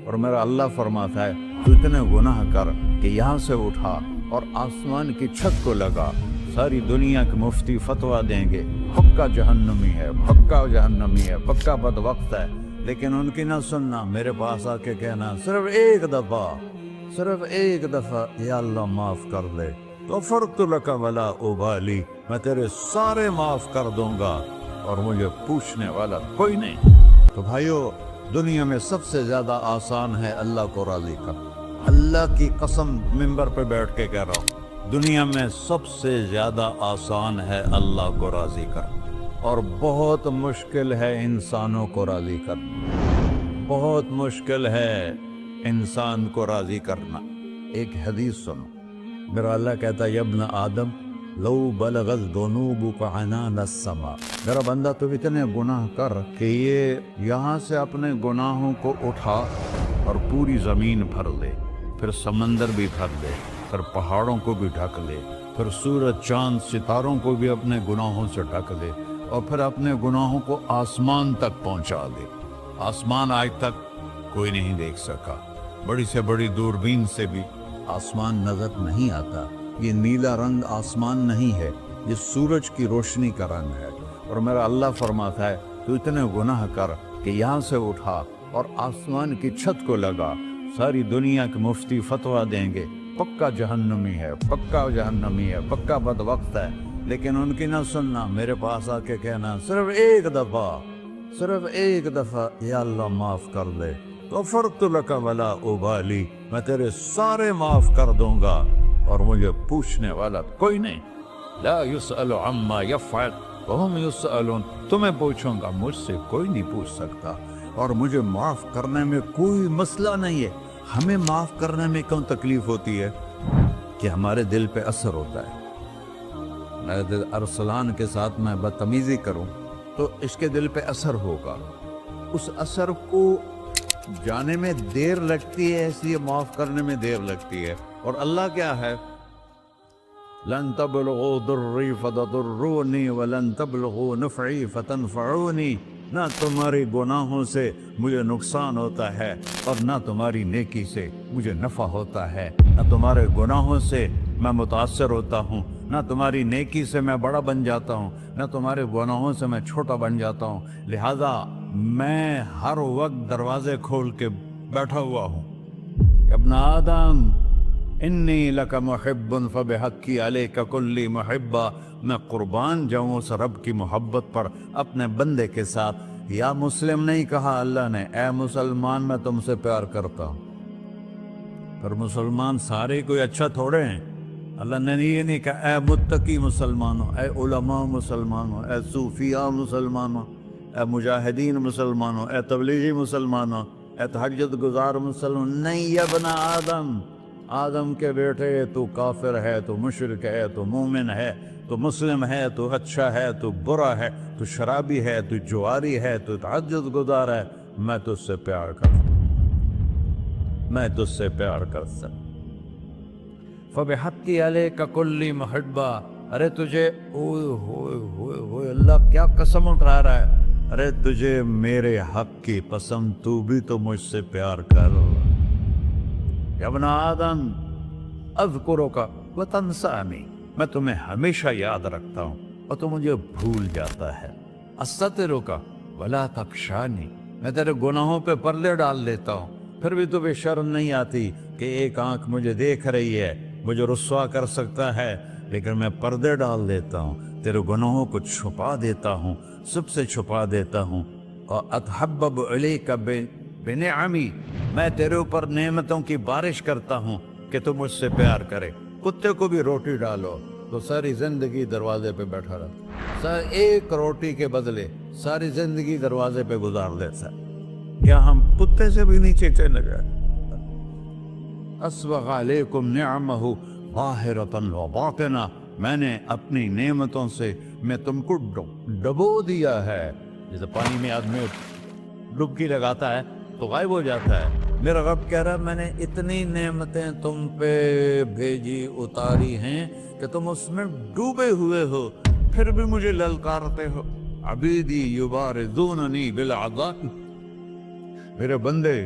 اور میرا اللہ فرماتا ہے تو اتنے گناہ کر کہ یہاں سے اٹھا اور آسمان کی چھت کو لگا، ساری دنیا کے مفتی فتویٰ دیں گے پکا جہنمی ہے، پکا جہنمی ہے، پکا بدبخت ہے، لیکن ان کی نہ سننا، میرے پاس آ کے کہنا صرف ایک دفعہ یا اللہ معاف کر دے، غفرت لک ولا ابالی، میں تیرے سارے معاف کر دوں گا اور مجھے پوچھنے والا کوئی نہیں۔ تو بھائیو، دنیا میں سب سے زیادہ آسان ہے اللہ کو راضی کرنا، اللہ کی قسم ممبر پہ بیٹھ کے کہہ رہا ہوں، دنیا میں سب سے زیادہ آسان ہے اللہ کو راضی کرنا، اور بہت مشکل ہے انسانوں کو راضی کرنا، بہت مشکل ہے انسان کو راضی کرنا۔ ایک حدیث سنو، میرا اللہ کہتا ہے ابن آدم لو بلغت ذنوبک عنان السماء، میرا بندہ تو اتنے گناہ کر کہ یہ یہاں سے اپنے گناہوں کو اٹھا اور پوری زمین بھر لے، پھر سمندر بھی بھر لے، پھر پہاڑوں کو بھی ڈھک لے، پھر سورج چاند ستاروں کو بھی اپنے گناہوں سے ڈھک لے، اور پھر اپنے گناہوں کو آسمان تک پہنچا دے۔ آسمان آج تک کوئی نہیں دیکھ سکا، بڑی سے بڑی دوربین سے بھی آسمان نظر نہیں آتا۔ یہ نیلا رنگ آسمان نہیں ہے، یہ سورج کی روشنی کا رنگ ہے۔ اور میرا اللہ فرماتا ہے تو اتنے گناہ کر کہ یہاں سے اٹھا اور آسمان کی چھت کو لگا، ساری دنیا کے مفتی فتویٰ دیں گے پکا جہنمی ہے، پکا جہنمی ہے، پکا بدبخت ہے، لیکن ان کی نہ سننا، میرے پاس آ کے کہنا صرف ایک دفعہ یا اللہ معاف کر دے، غفرت لک ولا ابالی، میں تیرے سارے معاف کر دوں گا اور مجھے پوچھنے والا کوئی نہیں۔ لا يسأل عما يفعل وهم يسألون، تمہیں پوچھوں گا، مجھ سے کوئی نہیں پوچھ سکتا، اور مجھے معاف کرنے میں کوئی مسئلہ نہیں ہے۔ ہمیں معاف کرنے میں کیوں تکلیف ہوتی ہے؟ کہ ہمارے دل پہ اثر ہوتا ہے۔ ارسلان کے ساتھ میں بدتمیزی کروں تو اس کے دل پہ اثر ہوگا، اس اثر کو جانے میں دیر لگتی ہے، اس لیے معاف کرنے میں دیر لگتی ہے۔ اور اللہ کیا ہے؟ لن تبلغوا ضري فتضروني ولن تبلغوا نفعي فتنفعوني، نہ تمہاری گناہوں سے مجھے نقصان ہوتا ہے اور نہ تمہاری نیکی سے مجھے نفع ہوتا ہے، نہ تمہارے گناہوں سے میں متاثر ہوتا ہوں، نہ تمہاری نیکی سے میں بڑا بن جاتا ہوں، نہ تمہارے گناہوں سے میں چھوٹا بن جاتا ہوں، لہذا میں ہر وقت دروازے کھول کے بیٹھا ہوا ہوں۔ ابن آدم انی لک محب فبحقی علیک کلی محبہ، میں قربان جاؤں اس رب کی محبت پر اپنے بندے کے ساتھ۔ یا مسلم نہیں کہا اللہ نے، اے مسلمان میں تم سے پیار کرتا ہوں۔ پر مسلمان سارے کوئی اچھا تھوڑے ہیں، اللہ نے یہ نہیں کہا اے متقی مسلمانوں، اے علماء مسلمانوں، اے صوفیاء مسلمانوں، اے مجاہدین مسلمانوں، اے تبلیغی مسلمانوں، اے تہجد گزار مسلمان، نہیں یا ابن آدم، آدم کے بیٹے، تو کافر ہے، تو مشرک ہے، تو مومن ہے، تو مسلم ہے، تو اچھا ہے، تو برا ہے، تو شرابی ہے، تو جواری ہے، تو تہجد گزار ہے، میں تجھ سے پیار کرتا ہوں، میں تجھ سے پیار کرتا ہوں۔ فبحقی علیک کلی محبہ، ارے تجھے اوئے ہوئے ہوئے ہوئے، اللہ کیا قسم اٹھا رہا ہے، ارے تجھے میرے حق کی قسم، تو بھی تو مجھ سے پیار کر۔ یا ابن آدم اذکرک وتنسانی، میں تمہیں ہمیشہ یاد رکھتا ہوں اور تو مجھے بھول جاتا ہے۔ استترک ولا تخشانی، میں تیرے گناہوں پہ پردے ڈال دیتا ہوں، پھر بھی تمہیں شرم نہیں آتی کہ ایک آنکھ مجھے دیکھ رہی ہے، مجھے رسوا کر سکتا ہے، لیکن میں پردے ڈال دیتا ہوں، تیرے گناہوں کو چھپا دیتا ہوں، سب سے چھپا دیتا ہوں۔ اور اتحبب الیک بنعمی، میں تیرے اوپر نعمتوں کی بارش کرتا ہوں کہ تو مجھ سے پیار کرے۔ کتے کو بھی روٹی ڈالو تو ساری زندگی دروازے پہ بیٹھا رہتا، ایک روٹی کے بدلے ساری زندگی دروازے پہ گزار دیتا ہے۔ کیا ہم کتے سے بھی نیچے چلے گئے؟ اسبغ علیکم نعمہ ظاہرۃ و باطنہ، میں نے اپنی نعمتوں سے میں تم کو ڈبو دیا ہے، جیسے پانی میں آدمی ڈبکی لگاتا ہے تو غائب ہو جاتا ہے۔ میرا رب کہہ رہا ہے میں نے اتنی نعمتیں تم پہ بھیجی، اتاری ہیں کہ تم اس میں ڈوبے ہوئے ہو، پھر بھی مجھے للکارتے ہو۔ عبیدی یبارزوننی بالعذاب، میرے بندے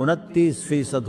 29%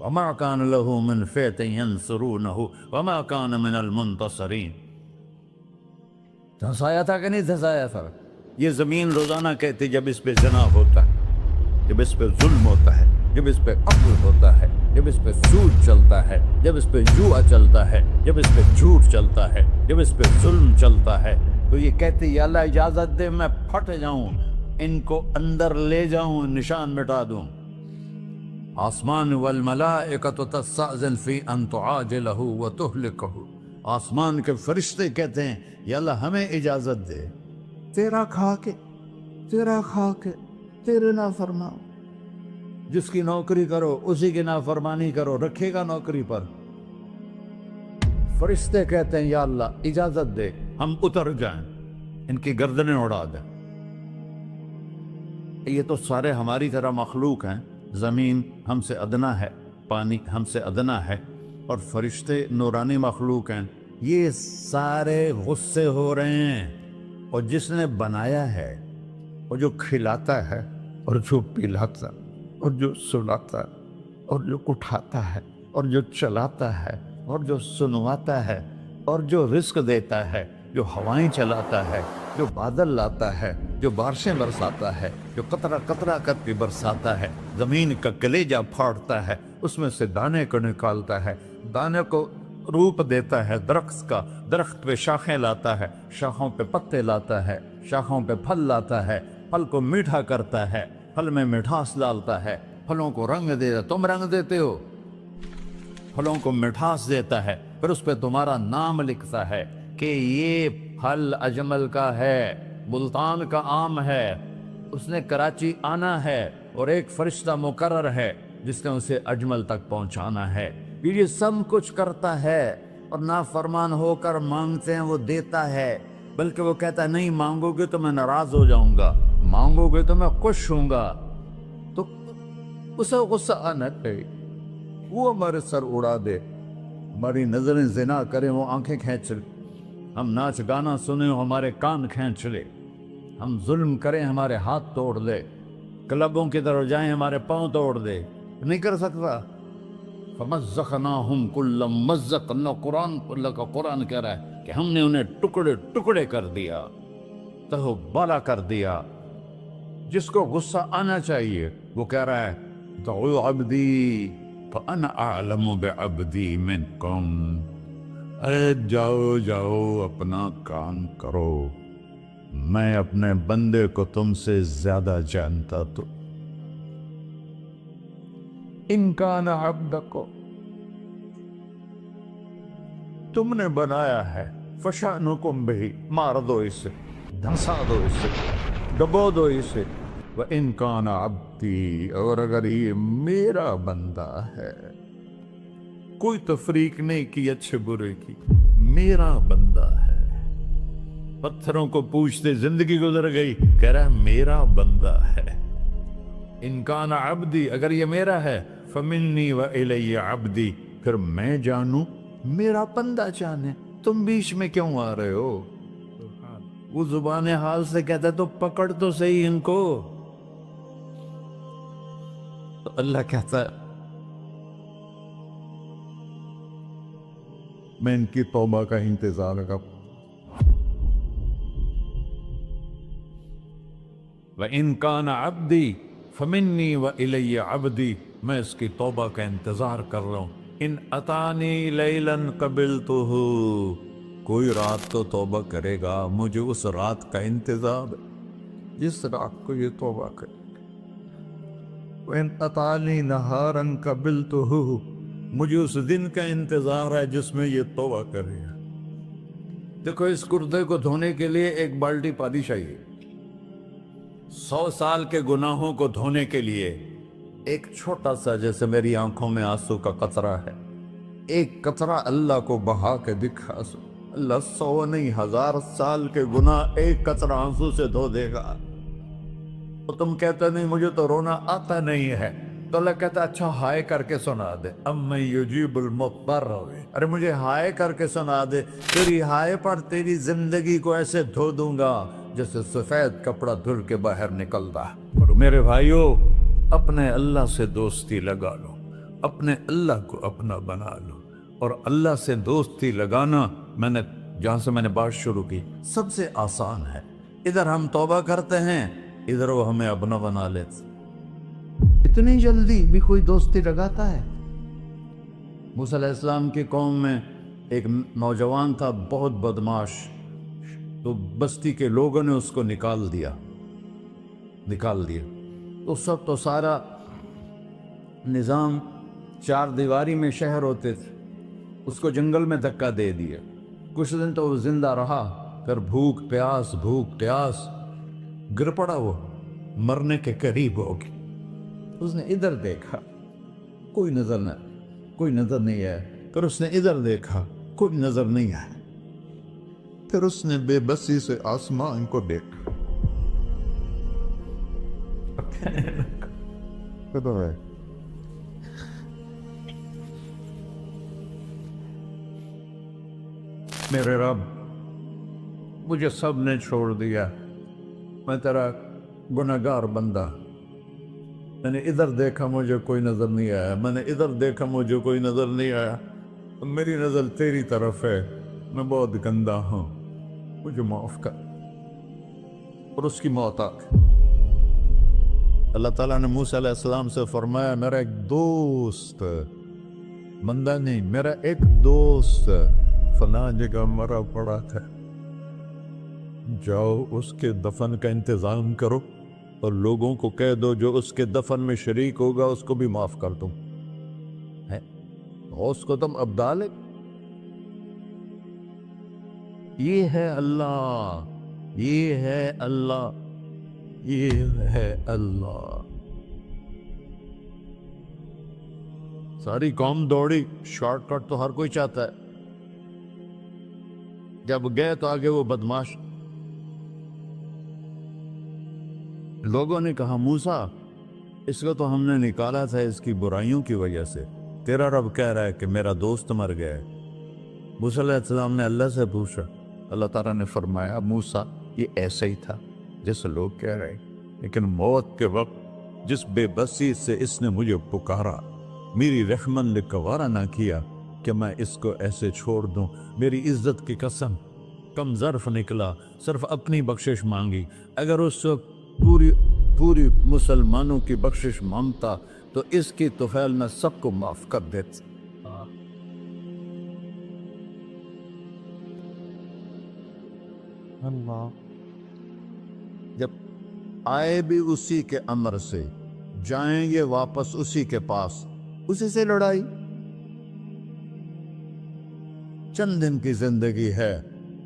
وما كان له من فئة ينصرونه وما كان من المنتصرين. دھنسایا تھا کہ نہیں دھنسایا تھا؟ یہ زمین روزانہ کہتی جب اس پہ زنا ہوتا ہے، جب اس پہ ظلم ہوتا ہے، جب اس پہ قتل ہوتا ہے، جب اس پہ سود چلتا ہے، جب اس پہ جوا چلتا ہے، جب اس پہ جھوٹ چلتا ہے، جب اس پہ ظلم چلتا ہے، تو یہ کہتے یا اللہ اجازت دے میں پھٹ جاؤں، ان کو اندر لے جاؤں، نشان مٹا دوں. آسمان والملائکۃ تستأذن فی ان تعاجلہ وتہلکہ. آسمان کے فرشتے کہتے ہیں یا اللہ ہمیں اجازت دے، تیرا کھا کے تیرے نافرمان، جس کی نوکری کرو اسی کی نافرمانی کرو، رکھے گا نوکری پر. فرشتے کہتے ہیں یا اللہ اجازت دے ہم اتر جائیں، ان کی گردنیں اڑا دیں. یہ تو سارے ہماری طرح مخلوق ہیں. زمین ہم سے ادنا ہے، پانی ہم سے ادنا ہے، اور فرشتے نورانی مخلوق ہیں. یہ سارے غصے ہو رہے ہیں. اور جس نے بنایا ہے، اور جو کھلاتا ہے، اور جو پلاتا، اور جو سلاتا، اور جو اٹھاتا ہے، اور جو چلاتا ہے، اور جو سنواتا ہے، اور جو رزق دیتا ہے، جو ہوائیں چلاتا ہے، جو بادل لاتا ہے، جو بارشیں برساتا ہے، جو قطرہ قطرہ کر کے برساتا ہے، زمین کا کلیجہ پھاڑتا ہے، اس میں سے دانے کو نکالتا ہے، دانے کو روپ دیتا ہے درخت کا، درخت پہ شاخیں لاتا ہے، شاخوں پہ پتے لاتا ہے، شاخوں پہ پھل لاتا ہے، پھل کو میٹھا کرتا ہے، پھل میں مٹھاس ڈالتا ہے، پھلوں کو رنگ دیتا. تم رنگ دیتے ہو، پھلوں کو مٹھاس دیتا ہے، پھر اس پہ تمہارا نام لکھتا ہے کہ یہ پھل اجمل کا ہے، ملتان کا آم ہے، اس نے کراچی آنا ہے، اور ایک فرشتہ مقرر ہے جس نے اسے اجمل تک پہنچانا ہے. یہ سب کچھ کرتا ہے، اور نافرمان ہو کر مانگتے ہیں وہ دیتا ہے، بلکہ وہ کہتا ہے نہیں مانگو گے تو میں ناراض ہو جاؤں گا، مانگو گے تو میں خوش ہوں گا. تو اسے غصہ آنا چاہیے، وہ ہمارے سر اڑا دے، ہماری نظریں زنا کریں وہ آنکھیں کھینچ لے، ہم ناچ گانا سنیں ہمارے کان کھینچ لے، ہم ظلم کریں ہمارے ہاتھ توڑ دے، کلبوں کی طرف جائیں ہمارے پاؤں توڑ دے. نہیں کر سکتا. فَمَزَّقْنَاهُمْ كُلَّ مُمَزَّقٍ. اللہ کا قرآن کہہ رہا ہے کہ ہم نے انہیں ٹکڑے ٹکڑے کر دیا، تہو بالا کر دیا. جس کو غصہ آنا چاہیے وہ کہہ رہا ہے دعوا عبدی فَأَنَا أَعْلَمُ بِعَبْدِي مِنْكُمْ. ارے جاؤ جاؤ اپنا کام کرو، میں اپنے بندے کو تم سے زیادہ جانتا. تو ان کان عبدکو، تم نے بنایا ہے، فشانکم بہی، مار دو اسے، دھنسا دو اسے، ڈبو دو اسے. وَإِن كَانَ عَبْدِي، اور اگر یہ میرا بندہ ہے، کوئی تفریق نہیں کی اچھے برے کی، میرا بندہ ہے. پتھروں کو پوچھتے زندگی گزر گئی، کہہ رہا ہے میرا بندہ ہے. ان کان عبدی، اگر یہ میرا ہے، فمنی وإلی عبدی، پھر میں جانوں میرا بندہ جانے. تم بیچ میں کیوں آ رہے ہو؟ وہ زبان حال سے کہتا تو پکڑ تو صحیح ان کو. تو اللہ کہتا ہے میں ان کی توبہ کا انتظار کروں. وَإِن كَانَ عَبْدِي فَمِنِّي وَإِلَيَّ عَبْدِي، میں اس کی توبہ کا انتظار کر رہا ہوں. ان اتانی لیلاً قبلتہ، کوئی رات تو توبہ کرے گا، مجھے اس رات کا انتظار ہے جس رات کو یہ توبہ کرے. وَإِنْ أَطَانِي نَهَارًا قَبِلْتُهُ، مجھے اس دن کا انتظار ہے جس میں یہ توبہ کرے گا. دیکھو اس کردے کو دھونے کے لیے ایک بالٹی پانی چاہیے. 100 سال کے گناہوں کو دھونے کے لیے ایک چھوٹا سا، جیسے میری آنکھوں میں آنسو کا قطرہ ہے، ایک قطرہ اللہ کو بہا کے دکھا سو، اللہ 100 نہیں 1000 سال کے گناہ ایک قطرہ آنسو سے دھو دے گا. تو تم کہتے نہیں مجھے تو رونا آتا نہیں ہے، تو اللہ کہتا اچھا ہائے کر کے سنا دے. اَمَّن یُجِیبُ الْمُضْطَرَّ، ارے مجھے ہائے کر کے سنا دے، تیری ہائے پر تیری زندگی کو ایسے دھو دوں گا جیسے سفید کپڑا دھل کے باہر نکلتا. میرے بھائیو، اپنے اللہ سے دوستی لگا لو، اپنے اللہ کو اپنا بنا لو. اور اللہ سے دوستی لگانا جہاں سے میں نے بات شروع کی سب سے آسان ہے. ادھر ہم توبہ کرتے ہیں، ادھر وہ ہمیں اپنا بنا لیتے. اتنی جلدی بھی کوئی دوستی لگاتا ہے؟ موسیٰ علیہ السلام کی قوم میں ایک نوجوان تھا بہت بدماش، تو بستی کے لوگوں نے اس کو نکال دیا. تو سارا نظام 4 دیواری میں شہر ہوتے تھے، اس کو جنگل میں دھکا دے دیا. کچھ دن تو وہ زندہ رہا، پھر بھوک پیاس گر پڑا، وہ مرنے کے قریب ہو گیا. اس نے ادھر دیکھا، کوئی نظر نہیں آیا. پھر اس نے ادھر دیکھا، کوئی نظر نہیں آیا. پھر اس نے بے بسی سے آسمان کو دیکھا. میرے رب، مجھے سب نے چھوڑ دیا، میں تیرا گنہگار بندہ. میں نے ادھر دیکھا، مجھے کوئی نظر نہیں آیا. میں نے ادھر دیکھا، مجھے کوئی نظر نہیں آیا. میری نظر تیری طرف ہے، میں بہت گندا ہوں، مجھے معاف کر. اور اس کی موت آ گئی. اللہ تعالیٰ نے موسیٰ علیہ السلام سے فرمایا، میرا ایک دوست، بندہ نہیں، میرا ایک دوست فلاں جگہ مرا پڑا تھا، جاؤ اس کے دفن کا انتظام کرو اور لوگوں کو کہہ دو جو اس کے دفن میں شریک ہوگا اس کو بھی معاف کر دوں. اس کو تم اب ڈالے. یہ ہے اللہ. ساری قوم دوڑی، شارٹ کٹ تو ہر کوئی چاہتا ہے. جب گئے تو آگے وہ بدماش. لوگوں نے کہا، موسیٰ اس کو تو ہم نے نکالا تھا اس کی برائیوں کی وجہ سے، تیرا رب کہہ رہا ہے کہ میرا دوست مر گیا ہے. موسیٰ علیہ السلام نے اللہ سے پوچھا. اللہ تعالیٰ نے فرمایا، موسیٰ یہ ایسا ہی تھا جیسے لوگ کہہ رہے، لیکن موت کے وقت جس بے بسی سے اس نے مجھے پکارا، میری رحمت نے گوارا نہ کیا کہ میں اس کو ایسے چھوڑ دوں. میری عزت کی قسم، کم ظرف نکلا، صرف اپنی بخشش مانگی. اگر اس وقت پوری مسلمانوں کی بخشش مانگتا تو اس کی طفیل میں سب کو معاف کر دیتا. اللہ جب آئے بھی اسی کے امر سے، جائیں گے واپس اسی کے پاس، اسی سے لڑائی. چند دن کی زندگی ہے،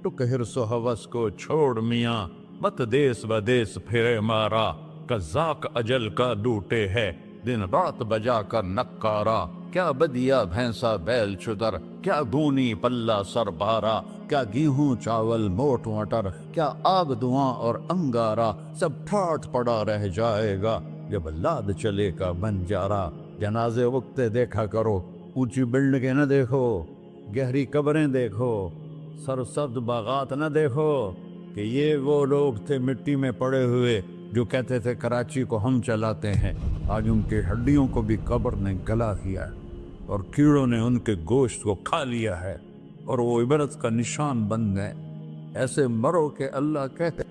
ٹک حرص و ہوس کو چھوڑ میاں، مت دیس بدیس پھرے مارا. قزاق اجل کا ڈوٹے ہے، دن رات بجا کر نکارا. کیا بدیا بھینسا بیل چدر، کیا گونی پلہ سر بارا. کیا گیہوں چاول موٹ مٹر، کیا آگ دھواں اور انگارا. سب ٹھاٹھ پڑا رہ جائے گا جب لاد چلے کا بنجارا. جنازے وقتے دیکھا کرو، اونچی بلڈنگیں نہ دیکھو، گہری قبریں دیکھو، سرسبز باغات نہ دیکھو کہ یہ وہ لوگ تھے مٹی میں پڑے ہوئے جو کہتے تھے کراچی کو ہم چلاتے ہیں. آج ان کی ہڈیوں کو بھی قبر نے گلا کیا ہے اور کیڑوں نے ان کے گوشت کو کھا لیا ہے اور وہ عبرت کا نشان بن گئے. ایسے مرو کہ اللہ کہتے،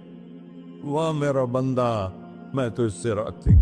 واہ میرا بندہ، میں تو اس سے راضی.